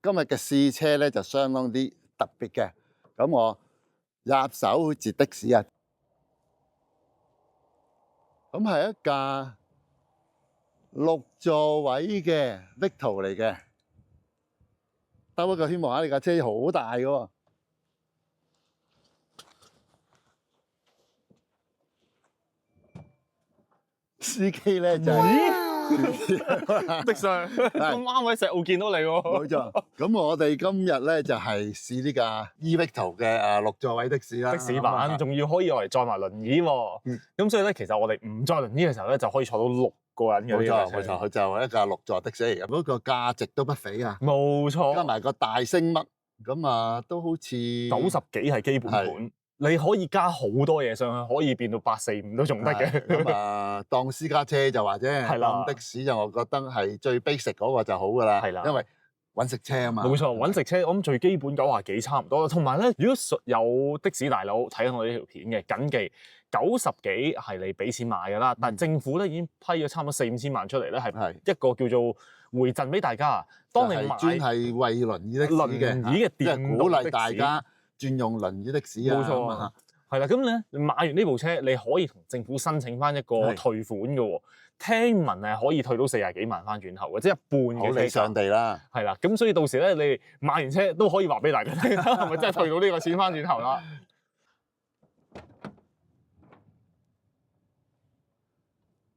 今日嘅試車咧就相當啲特別嘅，咁我入手截的士啊，咁係一架6座位嘅 Vito 嚟嘅，兜一個圈望下，你架車好大嘅喎。司機咧就係的上咁啱喺石澳見到你喎。冇錯，咁我哋今日咧就係試呢架 eVicto 嘅6座位的士啦，的士版仲要可以用嚟載埋輪椅喎。咁所以咧，其實我哋唔載輪椅嘅時候咧，就可以坐到6個人嘅。冇錯冇錯，佢就係一架6座的士嚟嘅，嗰個價值都不菲啊！冇錯，加埋個大聲嘜，咁啊都好似90幾係基本盤。你可以加好多嘢上去，可以變到845都仲得嘅。咁啊，當私家車就話啫，當的士就我覺得係最 basic 嗰個就好噶啦。係啦，因為揾食車啊嘛。冇錯，揾食車我諗最基本90幾差唔多啦。同埋咧，如果有的士大佬睇緊我呢條片嘅，緊記90幾係你俾錢買㗎啦。但政府咧已經批咗差唔多4、5千萬出嚟咧，係一個叫做回贈俾大家。當你買專係為輪椅的士嘅，即係鼓勵大家轉用輪椅的士啊！冇錯，係啦，咁咧買完呢部車，你可以同政府申請翻一個退款嘅喎。聽聞係可以退到40幾萬翻轉頭嘅，即係一半嘅車價。好理想地啦。係啦，咁所以到時咧，你買完車都可以話俾大家聽，係咪真係退到呢個錢翻轉頭啦？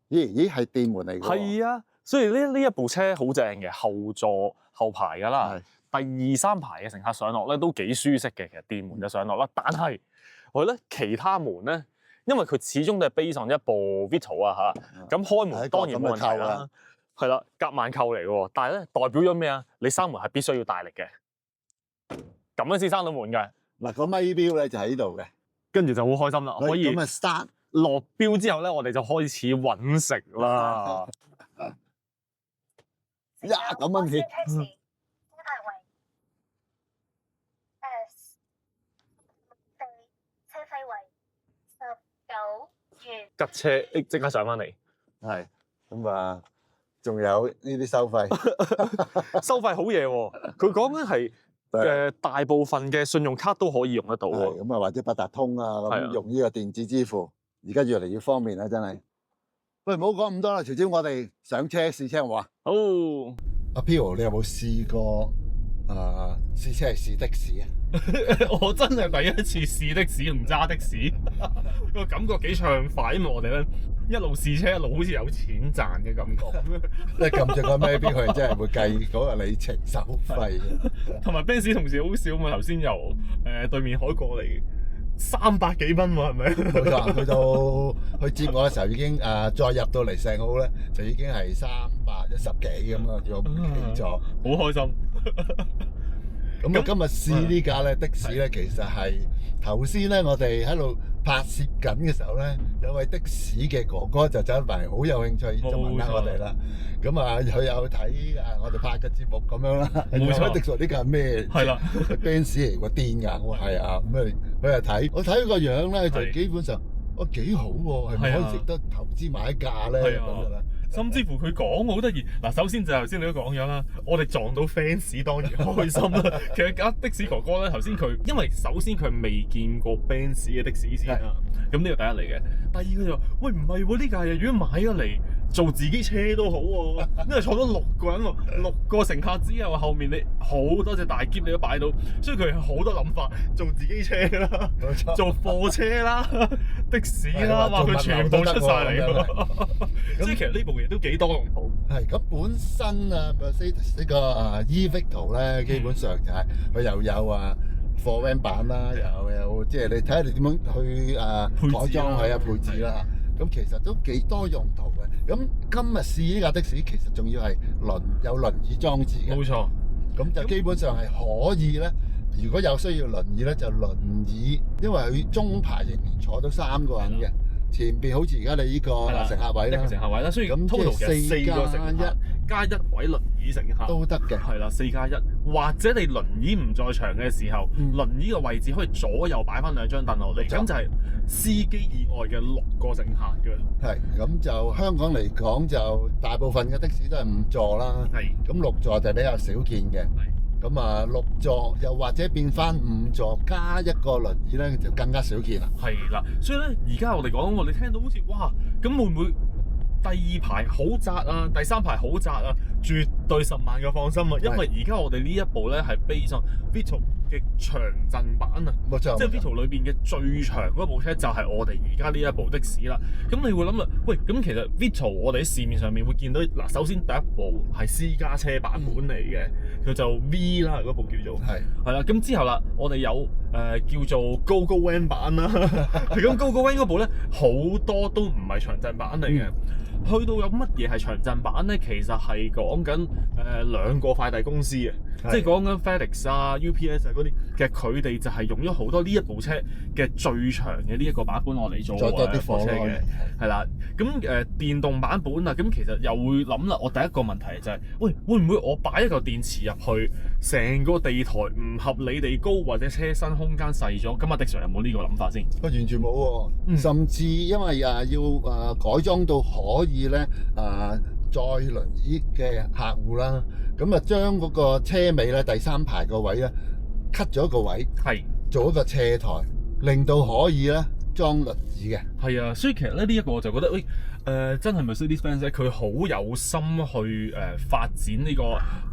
咦，係電門嚟㗎喎。係啊，所以呢一部車好正嘅，後座後排㗎啦。第2、3排嘅乘客上落咧都幾舒適嘅，其實電門就上落啦。但係我覺得其他門咧，因為佢始終都係 base on一部 Vito 啊嚇，咁開門當然冇問題啦。係啦，夾萬扣嚟嘅喎，但係咧代表咗咩啊？你閂門係必須要大力嘅，咁樣先閂到門嘅。嗱，個咪錶咧就喺度嘅，跟住就好開心啦，可以咁啊 start 落標之後咧，我哋就開始揾食啦。呀，咁樣起。吉車即刻上翻嚟，係咁啊！仲有呢啲收費，收費好嘢喎！佢講緊係大部分嘅信用卡都可以用得到喎。咁啊，或者八達通啊，咁用呢個電子支付，而家越嚟越方便啦，真係。喂，唔好講咁多啦，朝朝我哋上車試車好嘛？好，阿 Pio，你有冇試過試車係試的士啊？我真係第一次試的士，唔揸的士，個感覺幾暢快，因為我哋咧一路試車一路好似有錢賺嘅感覺。即係撳住個咪錶，佢真係會計嗰個里程收費。同埋 Benz 同事好少嘛，頭先由對面海過嚟，300幾蚊喎，係咪？冇錯，去到去接我嘅時候已經再入到嚟石澳咧，就已經係310幾咁啊，如果冇記錯，好開心。咁啊，今日試呢架咧的士咧，其實係頭先咧，我哋喺度拍攝緊嘅時候咧，有位的士嘅哥哥就走埋，好有興趣就問下我哋啦。咁啊，佢有睇我哋拍嘅節目咁樣啦。冇錯，的士呢架係咩？係啦 ，Benz 嚟喎，癲㗎！我話係啊，咁啊，佢又睇，我睇佢個樣咧，就基本上，幾好喎，係咪可以值得投資買一架咧？咁樣啦。甚至乎佢講好得意嗱，首先就頭先你都講咗啦，我哋撞到 fans 當然開心啦。其實架的士哥哥咧，頭先佢因為首先佢未見過 Benz 嘅的士先啦，咁呢個第一嚟嘅。第二佢就話：喂，唔係喎，呢架嘢如果買咗嚟做自己車都好喎，因為坐咗6個人喎，6個乘客之後，後面你好多隻大篋你都擺到，所以佢有好多諗法，做自己車啦，做貨車啦，的士啦，話佢全部出晒嚟。所以其實呢部嘢都幾多用途。係咁本身啊，呢個eVicto 咧，基本上就係佢又有貨 van 版啦，又有即係你睇下你點樣去改裝佢配置啦。咁其實都幾多用途嘅。咁今日試呢架的士，其實仲要係有輪椅裝置嘅。冇錯。咁就基本上係可以咧，如果有需要輪椅咧，就輪椅，因為佢中排仍然坐到3個人嘅。前邊好似而家你呢個乘客位啦，一個乘客位啦，所以咁 total 嘅4個乘客加1位輪椅乘客都得嘅。係啦，4+1，或者你輪椅唔在場嘅時候，輪椅嘅位置可以左右擺翻2張凳落嚟，咁就係司機以外嘅6個乘客嘅。係，咁就香港嚟講就大部分嘅的士都係5座啦。係，咁6座就比較少見嘅。係。咁啊6座又或者變翻5座加一個輪椅咧，就更加少見啦。係啦，所以咧而家我哋講，我哋聽到好似哇，咁會唔會第2排好窄啊，第3排好窄啊？絕對10萬嘅放心啊，因為而家我哋呢一部咧係 based on Vito 嘅長陣版啊，冇錯，即係 Vito 裏邊嘅最長嗰部車就係我哋而家呢一部的士啦。咁你會諗啦，喂，咁其實 Vito 我哋喺市面上面會見到嗱，首先第一部係私家車版本嚟嘅，佢就 V 啦，嗰部叫做係啦。咁之後啦，我哋有叫做 GoGo Van 版啦，咁 GoGo Van 嗰部咧好多都唔係長陣版嚟嘅。去到有乜嘢係長陣版咧？其實係講緊2個快遞公司嘅，即係講緊 FedEx 啊、UPS 啊嗰啲。其實佢哋就係用咗好多呢一部車嘅最長嘅呢一個版本我嚟做多啲貨車嘅，係啦。咁電動版本啊，咁其實又會諗啦。我第一個問題就係，喂，會唔會我擺一嚿電池入去，成個地台唔合理地高，或者車身空間細咗？咁阿迪 Sir 有冇呢個諗法先？完全冇喎，甚至因為要改裝到可以咧載輪椅嘅客戶啦，咁將嗰個車尾咧第3排個位咧 cut 咗個位，係做一個斜台，令到可以咧裝輪椅嘅。係啊，所以其實咧呢一個我就覺得，喂，真係 Mercedes-Benz 咧，佢好有心去發展呢個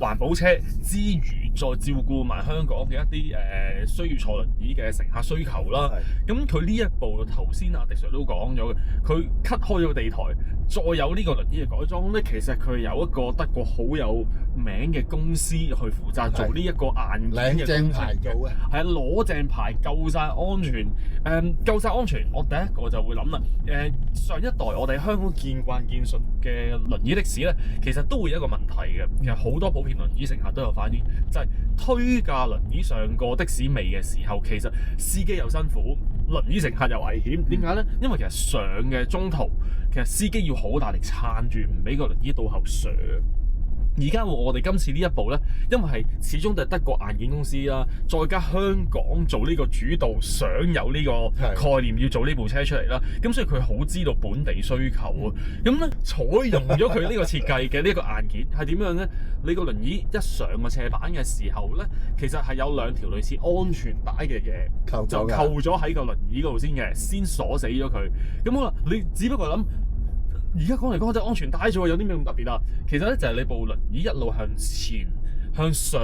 環保車之餘，再照顧埋香港嘅一啲需要坐輪椅嘅乘客需求啦。咁佢呢一步頭先阿迪 Sir 都講咗嘅，佢 cut 開咗個地台，再有呢個輪椅嘅改裝咧，其實佢有一個德國好有名嘅公司去負責做呢一個硬件嘅正牌做嘅，係啊，攞正牌，夠晒安全，夠晒安全。我第一個就會諗啦，上一代我哋香港見慣見熟嘅輪椅的士咧，其實都會有一個問題嘅。其實好多普遍輪椅乘客都有反映，就係推架輪椅上個的士尾嘅時候，其實司機又辛苦，輪椅乘客又危險。點解咧？因為其實上嘅中途，其實司機要好大力撐住，唔俾個輪椅倒後上。而家我哋今次呢一步咧，因為係始終都係德國硬件公司啦，再加香港做呢個主導，想有呢個概念要做呢部車出嚟啦，咁所以佢好知道本地需求啊，咁咧採用咗佢呢個設計嘅呢個硬件係點樣咧？你個輪椅一上個斜板嘅時候咧，其實係有2條類似安全帶嘅嘢，就扣咗喺個輪椅嗰度先嘅，先鎖死咗佢。咁好啦，你只不過諗。而家講嚟講去就安全帶啫喎，有啲咩咁特別啊？其實咧就係你部輪椅一路向前向上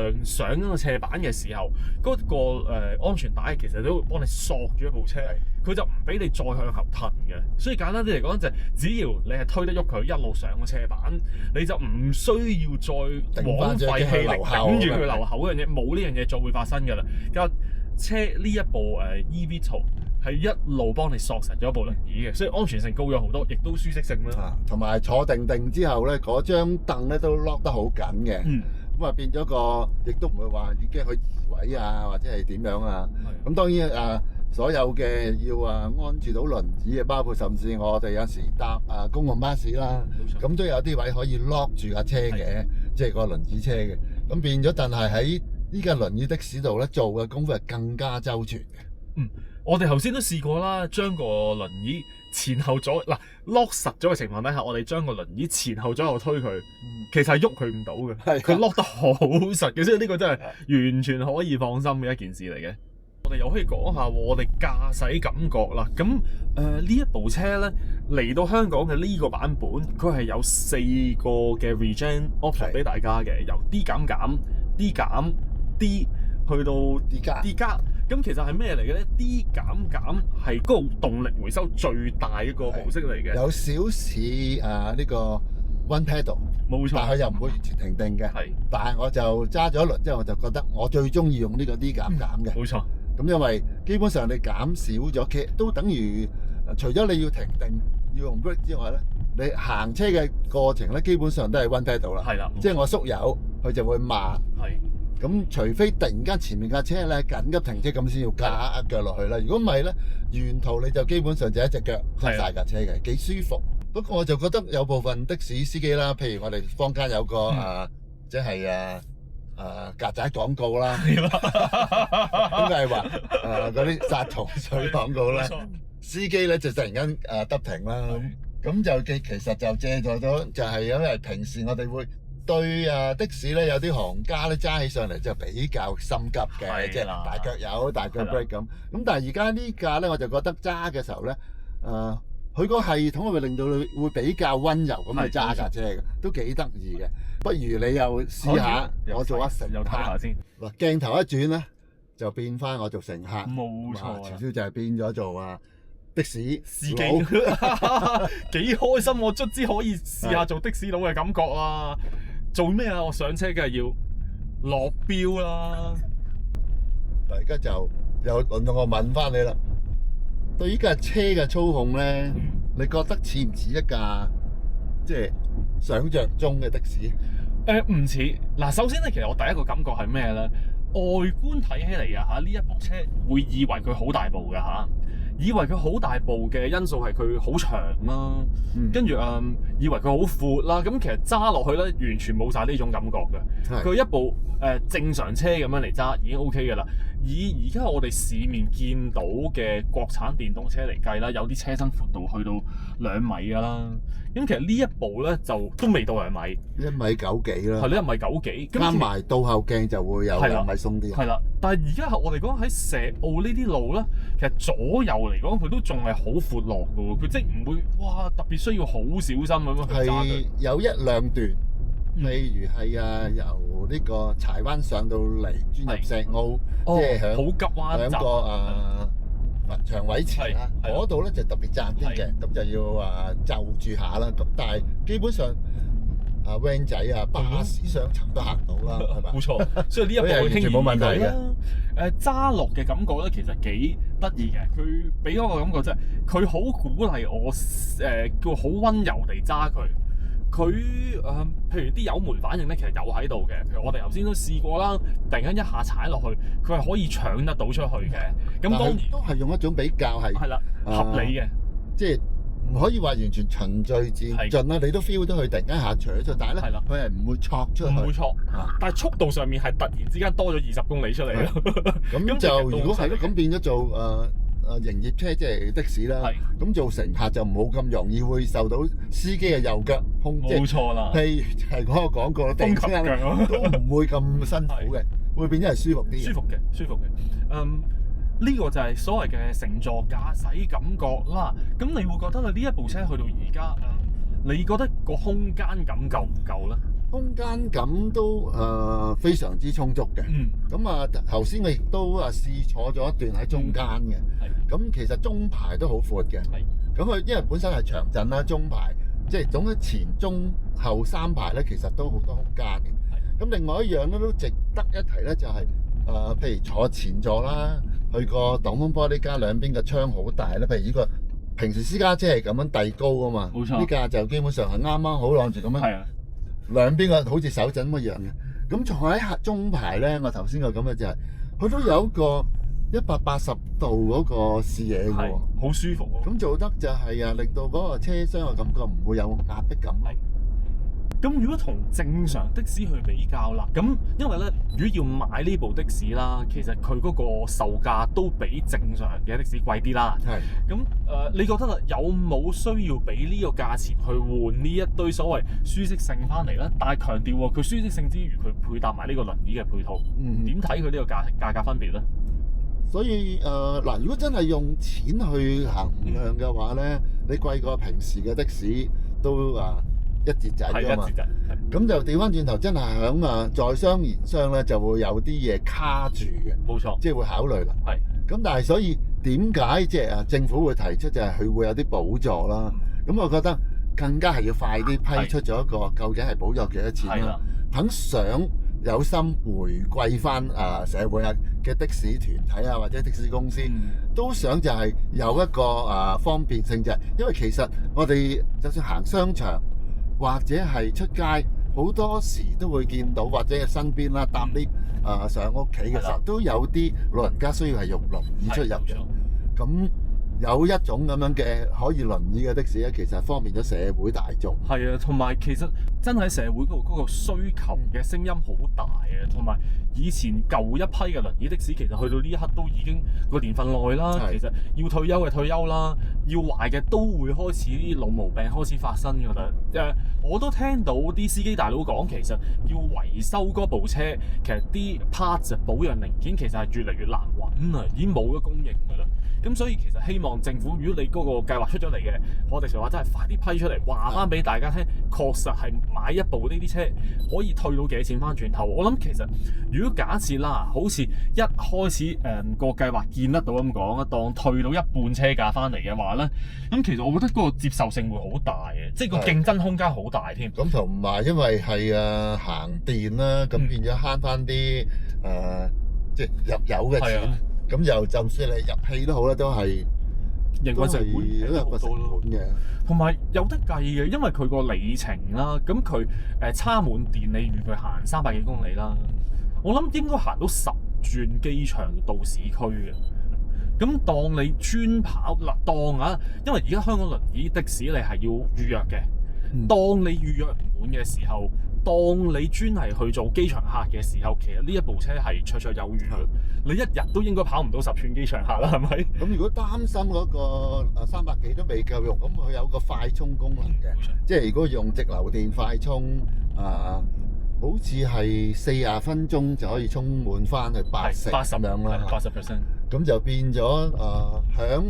嗰個斜板嘅時候，嗰個安全帶其實都會幫你索住一部車，佢就唔俾你再向後褪嘅。所以簡單啲嚟講就係，只要你係推得喐佢，一路上個斜板，你就唔需要再枉費氣力頂住佢留口嗰樣嘢，冇呢樣嘢再會發生㗎啦。車呢一部eVTOL 係一路幫你索實咗部輪椅嘅，所以安全性高咗好多，亦都舒適性啦。同埋坐定之後咧，嗰張凳咧都 lock 得好緊嘅。咁變咗個，亦都唔會話已經去移位啊，或者係點樣啊。咁當然所有嘅要安住到輪椅嘅，包括甚至我哋有時搭公共巴士啦，咁都有啲位可以 lock 住架車嘅，即係個輪椅車嘅。咁變咗，但係喺呢架輪椅的士度咧做嘅功夫係更加周全嘅。我哋頭先都試過啦，將個輪椅前後左lock 實咗嘅情況底下，我哋將個輪椅前後左右推佢，其實係喐佢唔到嘅，佢 lock 得好實嘅，所以呢個真係完全可以放心嘅一件事嚟嘅。我哋又可以講下我哋駕駛感覺啦。咁呢一部車咧嚟到香港嘅呢個版本，佢係有4個嘅 regen option 俾大家嘅，由 D 減減、D 減、D 去到 D 加。咁其實係咩嚟嘅咧 ？D 減減係嗰個動力回收最大一個模式嚟嘅，有少似呢個 one pedal， 冇錯，但係又唔會完全停定嘅。係，但係我就揸咗一輪之後，我就覺得我最中意用呢個 D 減減嘅。冇錯。咁因為基本上你減少咗，其實都等於除咗你要停定要用 brake 之外咧，你行車嘅過程咧，基本上都係 one pedal 啦。係啦，即係我縮油，佢就會慢。係。咁除非突然間前面架車咧緊急停車，咁先要加一腳落去啦。如果唔係咧，沿途你就基本上就一隻腳揸晒架車嘅，幾舒服。不過我就覺得有部分的士司機啦，譬如我哋坊間有個即係曱甴廣告啦，應該係話嗰啲殺蟲水廣告啦。司機咧就突然間得停啦，咁就其實就借助咗，就係因為平時我哋會對的士咧，有啲行家咧揸起上嚟就比較心急嘅，係啦即係大腳油、大腳係啦 brake 咁。咁但係而家呢架咧，我就覺得揸嘅時候咧，佢個系統會令到你會比較溫柔咁去揸架車嘅，都幾得意嘅。不如你又試下，我做一乘又睇下客。先。嗱，鏡頭一轉咧，就變翻我做乘客。冇錯啦潮少就係變咗做的士司機佬幾開心，我卒之可以試下做的士佬嘅感覺啦！做咩啊？我上車梗係要落標啦！而家就又輪到我問翻你啦。對呢架車嘅操控咧，你覺得似唔似一架即係想像中嘅的士？唔似嗱，首先咧，其實我第一個感覺係咩咧？外觀睇起嚟啊嚇，呢一部車會以為佢好大部㗎嚇，以為佢好大部嘅因素係佢好長啦，跟住以為佢好闊啦，咁其實揸落去咧完全冇晒呢種感覺嘅。佢一部正常車咁樣嚟揸已經 OK 㗎啦。以而家我哋市面見到嘅國產電動車嚟計啦，有啲車身闊度去到2米㗎啦。咁其實呢一部咧就都未到2米，1.9米啦。係呢1.9米幾，加埋倒後鏡就會有2米鬆啲。係啦，但係而家我哋講喺石澳呢啲路咧，其實左右嚟講佢都仲係好闊落㗎喎，佢即係唔會哇特別需要好小心咁樣去揸佢。係有1-2段，例如係由呢個柴灣上到嚟轉入石澳，即係好急彎響個長位前啦，嗰度咧就特別窄啲嘅，咁就要就住下啦。咁但係基本上van 仔巴士上層都行到啦，係咪？冇錯，所以呢一部完全冇問題嘅。揸落嘅感覺咧，其實幾得意嘅。佢俾我個感覺即係佢好鼓勵我叫好溫柔地揸佢。佢譬如啲油門反應咧，其實有喺度嘅。譬如我哋頭先都試過啦，突然間一下踩落去，佢係可以搶得到出去嘅。咁當然都係用一種比較係啦合理嘅，即係唔可以話完全循序漸進啦。你都 feel 到佢突然間一下搶出，但係咧佢係唔會錯出去，唔會錯。但係速度上面係突然之間多咗20公里出嚟咯。咁就如果係咯，咁變咗做營業車即係的士啦，咁做乘客就冇咁容易會受到司機嘅右腳控制。冇錯啦，譬如就係嗰個廣告啦，突然之間都唔會咁辛苦嘅，會變咗係舒服啲。舒服嘅。呢個就係所謂嘅乘坐駕駛感覺啦。咁你會覺得呢一部車去到而家，你覺得個空間感夠唔夠咧？空間感都非常之充足嘅。咁頭先我亦都試坐咗一段喺中間嘅。咁其實中排都好闊嘅。咁佢因為本身係長陣啦，中排即係總之前中後3排咧，其實都好多空間嘅。咁另外一樣咧都值得一提咧，就係譬如坐前座啦，佢個擋風玻璃加兩邊嘅窗好大咧。譬如呢個平時私家車係咁樣遞高啊嘛，冇錯，呢架就基本上係啱啱好晾住咁樣。兩邊個好似手枕咁樣嘅，咁坐喺中排咧，我頭先個咁嘅就係，佢都有一個180度嗰個視野嘅喎，好舒服喎。咁做得就係令到嗰個車廂嘅感覺唔會有壓迫感。咁如果同正常的士去比較啦，咁因為咧，如果要買呢部的士啦，其實佢嗰個售價都比正常嘅的士貴啲啦。咁你覺得啦，有冇需要俾呢個價錢去換呢一堆所謂舒適性翻嚟咧？但係強調喎，佢舒適性之餘，佢配搭埋呢個輪椅嘅配套，點睇佢呢個價格分別咧？所以嗱，如果真係用錢去衡量嘅話咧，你貴過平時嘅的士都一截仔㗎嘛，咁就調翻轉頭，真係響在商言商咧，就會有啲嘢卡住嘅，冇錯，即係會考慮啦。咁但係所以點解即係政府會提出就係佢會有啲補助啦？咁我覺得更加係要快啲批出咗一個究竟係補助幾多錢啦，肯想有心回饋翻社會嘅的士團體或者的士公司，都想就係有一個方便性，就係因為其實我哋就算行商場，或者係出街，好多時都會見到，或者係身邊啦搭 lift 上屋企嘅時候，都有啲老人家需要係用輪椅出入嘅。咁有一種咁樣嘅可以輪椅嘅的士咧，其實方便咗社會大眾。係啊，同埋其實真係社會嗰個需求嘅聲音好大啊，同埋以前舊一批嘅輪椅的士，其實去到呢一刻都已經個年份耐啦。其實要退休嘅退休啦，要壞嘅都會開始啲老毛病開始發生㗎啦。我都聽到啲司機大佬講，其實要維修嗰部車，其實啲 parts 保養零件其實係越嚟越難揾啊，已經冇咗供應㗎啦。咁所以其實希望政府，如果你嗰個計劃出咗嚟嘅，我哋就話真係快啲批出嚟，話翻俾大家聽，確實係買一部呢啲車可以退到幾多錢翻轉頭。我諗其實如果假設啦，好似一開始個計劃見得到咁講啊，當退到一半車價翻嚟嘅話咧，咁其實我覺得嗰個接受性會好大嘅，即係個競爭空間好大添。咁同埋因為係行電啦，咁變咗慳翻啲即係入油嘅錢。咁又就算你入氣都好啦，都係營運成本都有個成本嘅，同埋有得計嘅，因為佢個里程啦，咁佢插滿電，你預佢行300幾公里啦，我諗應該行到10轉機場到市區嘅。咁當你專跑嗱，當啊，因為而家香港輪椅的士你係要預約嘅，當你預約唔滿嘅時候。當你專係去做機場客嘅時候，其實呢一部車係綽綽有餘嘅。你一日都應該跑唔到10轉機場客啦，係咪？咁如果擔心嗰個300幾都未夠用，咁佢有個快充功能嘅，即係如果用直流電快充，好似係40分鐘就可以充滿翻去80咁樣啦，80%。咁就變咗響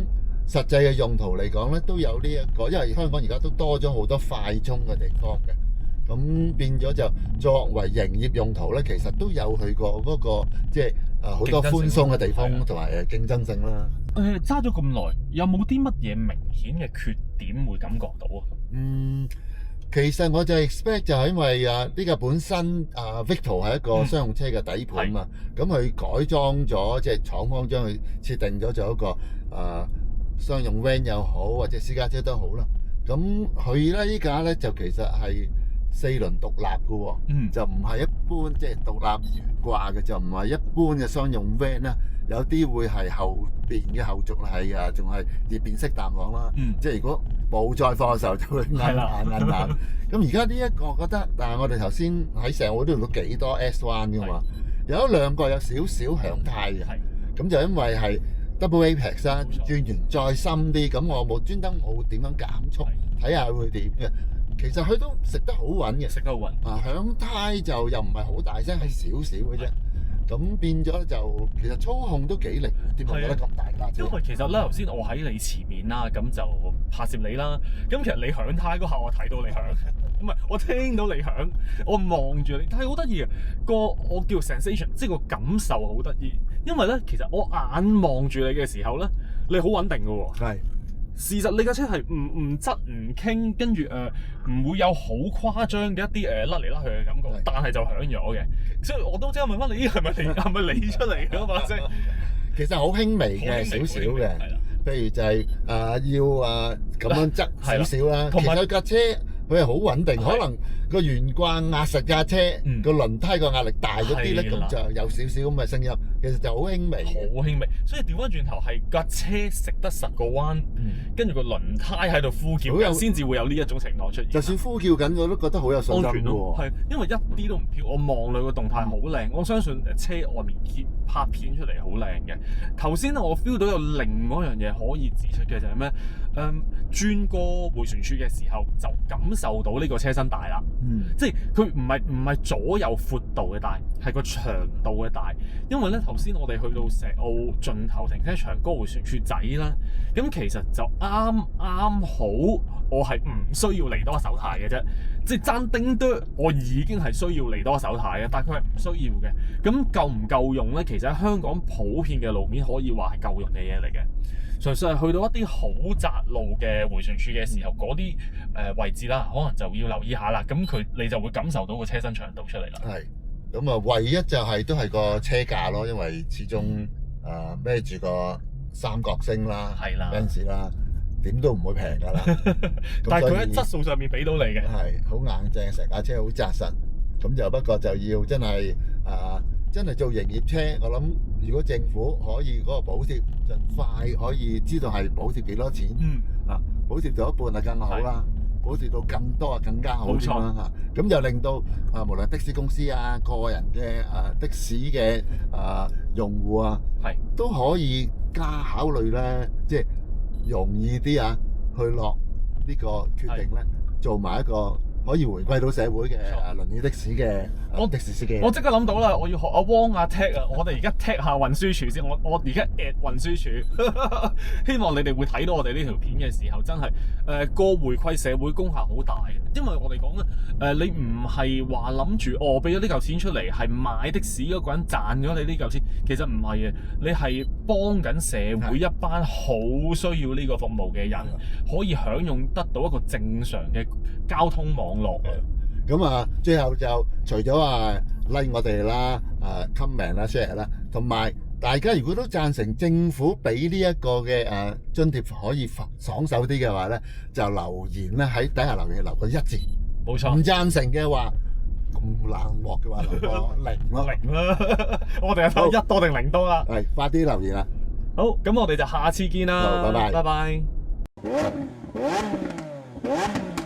實際嘅用途嚟講咧，都有呢一個，因為香港而家都多咗好多快充嘅地方嘅。咁變咗就作為營業用途咧，其實都有去過嗰個即係好多寬鬆嘅地方同埋競爭性啦。揸咗咁耐，有冇啲乜嘢明顯嘅缺點會感覺到啊？其實我就 expect 就係因為呢個本身Victor 係一個商用車嘅底盤嘛，咁佢改裝咗，即係廠方將佢設定咗做一個商用 van 又好，或者私家車都好啦。咁佢咧依家咧就其實係4輪獨立嘅喎，就唔係一般即係獨立懸掛嘅，就唔係一般嘅商用 van 啦。有啲會係後邊嘅後續係仲係葉變式彈簧啦。即係如果冇載貨嘅時候就會硬。咁而家呢一個我覺得，但係我哋頭先喺社會都用到幾多 S1 嘅嘛，有一兩個有少少響軚嘅，咁就因為係 double apex 啦，轉完再深啲，咁我冇專登冇點樣減速，睇下會點嘅。其實佢都食得好穩嘅，食得好穩。響軚就又唔係好大聲，係少少嘅啫。咁變咗就其實操控都幾靈，點解覺得咁大架車？因為其實咧，頭先我喺你前面啦，咁就拍攝你啦。咁其實你響軚嗰下，我睇到你響，唔係我聽到你響，我望住你，但係好得意嘅我叫 sensation， 即係個感受好得意。因為咧，其實我眼望住你嘅時候咧，你好穩定嘅喎。係。事實你架車係唔側唔傾，跟住唔會有好誇張嘅一啲甩嚟甩去嘅感覺，但係就響咗嘅。所以我都即刻問翻你，係咪你出嚟嘅把聲？其實好輕微嘅，少少嘅。譬如就係要咁樣側少少啦。其實架車佢係好穩定，可能個懸掛壓實架車，個輪胎個壓力大咗啲咧，咁就有少少咁嘅聲音。其實就好輕微，好輕微。所以調翻轉頭係架車食得實個彎，跟住個輪胎喺度呼叫，先至會有呢一種情況出現。就算呼叫緊，我都覺得好有信心嘅喎。係，因為一啲都唔飄。我望佢個動態好靚，我相信車外面拍片出嚟好靚嘅。頭先咧，我 feel 到有另外一樣嘢可以指出嘅就係咩？轉過迴旋處嘅時候就感受到呢個車身大啦。即係佢唔係左右闊度嘅大，係個長度嘅大。因為咧頭先我哋去到石澳盡頭停車場嗰個迴旋處仔啦，咁其實就啱好，我係唔需要嚟多手軚嘅啫。即係爭丁多，我已經係需要嚟多手軚嘅，但係佢係唔需要嘅。咁夠唔夠用咧？其實喺香港普遍嘅路面可以話係夠用嘅嘢嚟嘅。純粹係去到一啲好窄路嘅迴旋處嘅時候，嗰啲位置啦，可能就要留意下啦。咁你就會感受到個車身長度出嚟啦。係，咁啊，唯一就係都係個車價咯，因為始終孭住個三角星啦，係啦 Benz 啦，點都唔會平㗎啦。但係佢喺質素上面俾到你嘅，係好硬淨，成架車好紮實。咁就不過就要真係真係做營業車，我諗如果政府可以嗰個補貼盡快可以知道係補貼幾多錢，補貼到一半就更好啦，補貼到更多啊更加好添啦嚇。咁就令到無論的士公司啊、個人嘅的士嘅用戶啊，都可以加考慮咧，即係容易啲去落呢個決定咧，做埋一個可以回歸到社會嘅輪椅的士嘅的士司機。我即刻諗到啦，我要學阿汪Tech 我哋而家 tag 下運輸署先，我而家 at 運輸署，希望你哋會睇到我哋呢條片嘅時候，真係個回饋社會功效好大。因為我哋講咧，你唔係話諗住俾咗呢嚿錢出嚟，係買的士嗰個人賺咗你呢嚿錢，其實唔係嘅，你係幫緊社會一班好需要呢個服務嘅人，可以享用得到一個正常嘅交通網絡。咁最後就除咗like我哋啦、comment 啦、share 啦，同埋大家如果都贊成政府俾呢一個嘅津貼可以爽手啲嘅話咧，就留言咧喺底下留言留個1字。冇錯。唔贊成嘅話，咁冷漠嘅話留個0咯。0啦，我哋係睇1多定0多啦。係，快啲留言啦。好，咁我哋就下次見啦。好，拜拜。拜拜。